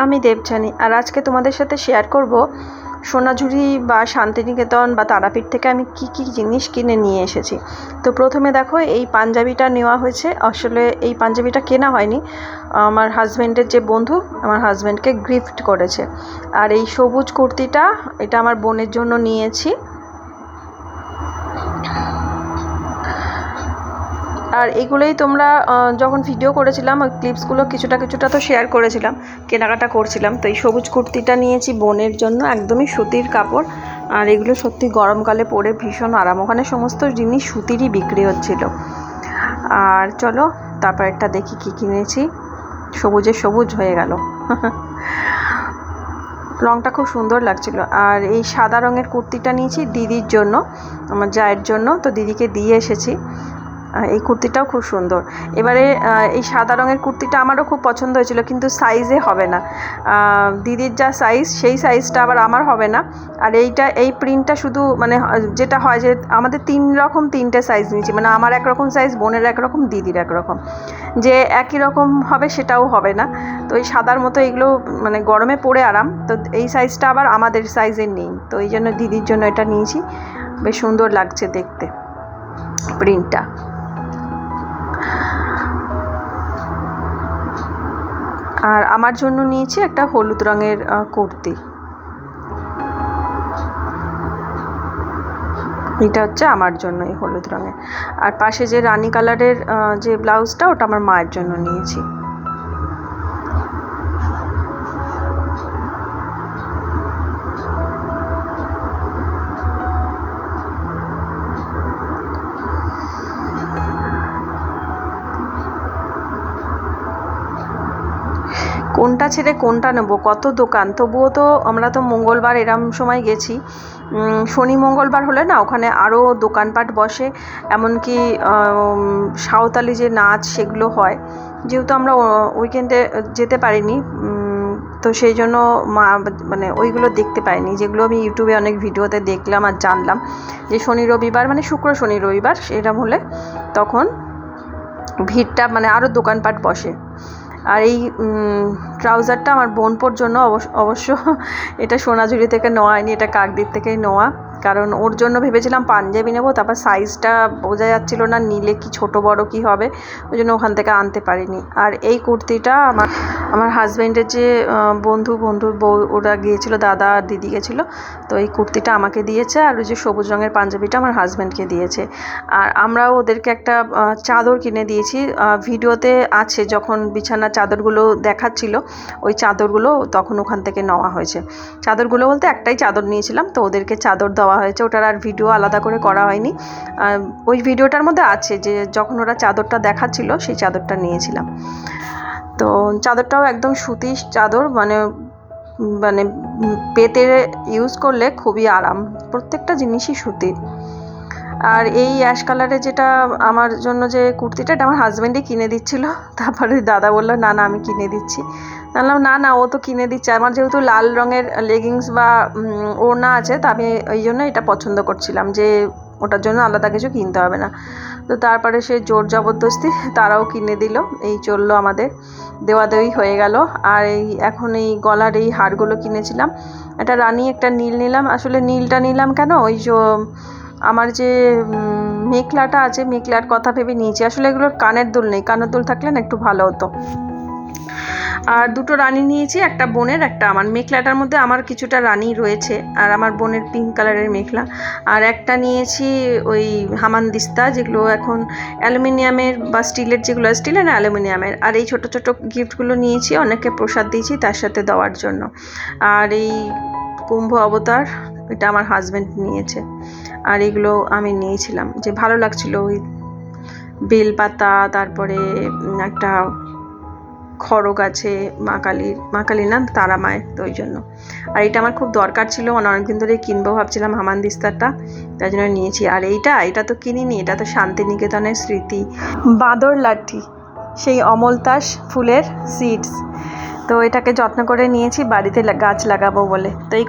আমি দেবযানী, আর আজকে তোমাদের সাথে শেয়ার করব সোনাঝুরি বা শান্তিনিকেতন বা তারাপীঠ থেকে আমি কি কি জিনিস কিনে নিয়ে এসেছি। তো প্রথমে দেখো, এই পাঞ্জাবিটা নেওয়া হয়েছে। আসলে এই পাঞ্জাবিটা কেনা হয়নি, আমার হাজব্যান্ডের যে বন্ধু আমার হাজব্যান্ডকে গিফট করেছে। আর এই সবুজ কুর্তিটা, এটা আমার বোনের জন্য নিয়েছি। আর এগুলোই তোমরা যখন ভিডিও করেছিলাম ওই ক্লিপসগুলো কিছুটা কিছুটা তো শেয়ার করেছিলাম, কেনাকাটা করছিলাম। তো এই সবুজ কুর্তিটা নিয়েছি বোনের জন্য, একদমই সুতির কাপড়। আর এগুলো সত্যি গরমকালে পরে ভীষণ আরাম। ওখানে সমস্ত জিনিস সুতিরই বিক্রি হচ্ছিল। আর চলো তারপর একটা দেখি কি কিনেছি। সবুজে সবুজ হয়ে গেল রঙটা খুব সুন্দর লাগছিল। আর এই সাদা রঙের কুর্তিটা নিয়েছি দিদির জন্য, আমার জায়ের জন্য। তো দিদিকে দিয়ে এসেছি। এই কুর্তিটাও খুব সুন্দর। এবারে এই সাদা রঙের কুর্তিটা আমারও খুব পছন্দ হয়েছিল, কিন্তু সাইজে হবে না। দিদির যা সাইজ সেই সাইজটা আবার আমার হবে না। আর এই প্রিন্টটা শুধু মানে যেটা হয় যে আমাদের তিনটে সাইজ নিয়েছি, মানে আমার একরকম সাইজ, বোনের একরকম, দিদির একরকম। যে একই রকম হবে সেটাও হবে না। তো এই সাদার মতো এগুলো মানে গরমে পরে আরাম। তো এই সাইজটা আবার আমাদের সাইজের নেই, তো এই জন্য দিদির জন্য এটা নিয়েছি। বেশ সুন্দর লাগছে দেখতে প্রিন্টটা। আর আমার জন্য নিয়েছি একটা হলুদ রঙের কুর্তি। এটা হচ্ছে আমার জন্য এই হলুদ রঙের। আর পাশে যে রানী কালারের যে ব্লাউজটা, ওটা আমার মায়ের জন্য নিয়েছি। কোনটা ছেড়ে কোনটা নেব, কত দোকান। তবুও তো আমরা তো মঙ্গলবার এরম সময় গেছি। শনি মঙ্গলবার হলে না ওখানে আরও দোকানপাট বসে, এমনকি সাঁওতালি যে নাচ সেগুলো হয়। যেহেতু আমরা উইকেন্ডে যেতে পারিনি, তো সেই জন্য মানে ওইগুলো দেখতে পাইনি, যেগুলো আমি ইউটিউবে অনেক ভিডিওতে দেখলাম আর জানলাম যে শনি রবিবার, মানে শুক্র শনি রবিবার এরম হলে তখন ভিড়টা মানে আরও দোকানপাট বসে। আর এই ট্রাউজারটা আমার বোনপোর জন্য অবশ্য এটা সোনাঝুরি থেকে নেওয়া হয়নি, এটা কাকদ্বীপ থেকেই নেওয়া। কারণ ওর জন্য ভেবেছিলাম পাঞ্জাবি নেবো, তারপর সাইজটা বোঝা যাচ্ছিল না, নিলে কি ছোট বড় কি হবে, ওই জন্য ওখান থেকে আনতে পারিনি। আর এই কুর্তিটা আমার হাজব্যান্ডের যে বন্ধুর বউ, ওরা গিয়েছিলো, দাদা আর দিদি গেছিলো, তো এই কুর্তিটা আমাকে দিয়েছে। আর ওই যে সবুজ রঙের পাঞ্জাবিটা আমার হাজব্যান্ডকে দিয়েছে। আর আমরাও ওদেরকে একটা চাদর কিনে দিয়েছি। ভিডিওতে আছে, যখন বিছানার চাদরগুলো দেখাচ্ছিল ওই চাদরগুলো তখন ওখান থেকে নেওয়া হয়েছে। চাদরগুলো বলতে একটাই চাদর নিয়েছিলাম, তো ওদেরকে চাদর দেওয়া হয়েছে। ওটার আর ভিডিও আলাদা করে করা হয়নি। ওই ভিডিওটার মধ্যে আছে যে যখন ওরা চাদরটা দেখাচ্ছিল সেই চাদরটা নিয়েছিলাম। তো চাদরটাও একদম সুতির চাদর, মানে মানে পেতে ইউজ করলে খুবই আরাম, প্রত্যেকটা জিনিসই সুতির। আর এই অ্যাশ কালারে যেটা আমার জন্য যে কুর্তিটা, এটা আমার হাজব্যান্ডই কিনে দিচ্ছিলো। তারপরে দাদা বললো না না আমি কিনে দিচ্ছি। বললাম না না, ও তো কিনে দিচ্ছে। আমার যেহেতু লাল রঙের লেগিংস বা ওড়না আছে, তা আমি ওই জন্য এটা পছন্দ করছিলাম যে ওটার জন্য আলাদা কিছু কিনতে হবে না। তো তারপরে সে জোর জবরদস্তি তারাও কিনে দিল, এই চললো আমাদের দেওয়াদেওয়ি হয়ে গেল। আর এখন এই গলার এই হারগুলো কিনেছিলাম, একটা রানী একটা নীল নিলাম। আসলে নীলটা নিলাম কেন, ওই যে আমার যে মেখলাটা আছে, মেখলার কথা ভেবে নিয়েছি। আসলে এগুলোর কানের দুল নেই, কানের দুল থাকলে না একটু ভালো হতো। আর দুটো রানী নিয়েছি, একটা বোনের একটা আমার। মেখলাটার মধ্যে আমার কিছুটা রানী রয়েছে, আর আমার বোনের পিঙ্ক কালারের মেখলা। আর একটা নিয়েছি ওই হামানদিস্তা, যেগুলো এখন অ্যালুমিনিয়ামের বা স্টিলের, যেগুলো স্টিলের না অ্যালুমিনিয়ামের। আর এই ছোটো ছোটো গিফটগুলো নিয়েছি, অনেককে প্রসাদ দিয়েছি তার সাথে দেওয়ার জন্য। আর এই কুম্ভ অবতার, এটা আমার হাজব্যান্ড নিয়েছে। আর এগুলো আমি নিয়েছিলাম, যে ভালো লাগছিলো ওই বেলপাতা, তারপরে একটা খড়গ আছে মা কালীর না তারা মায়ের, তো ওই জন্য। আর এটা আমার খুব দরকার ছিল, অনেকদিন ধরে কিনবো ভাবছিলাম হামানদিস্তারটা, তাই জন্য নিয়েছি। আর এটা তো কিনিনি, এটা তো শান্তিনিকেতনের স্মৃতি, বাঁদর লাঠি, সেই অমলতাস ফুলের সিডস। তো এটাকে যত্ন করে নিয়েছি, বাড়িতে গাছ লাগাবো বলে। তো এই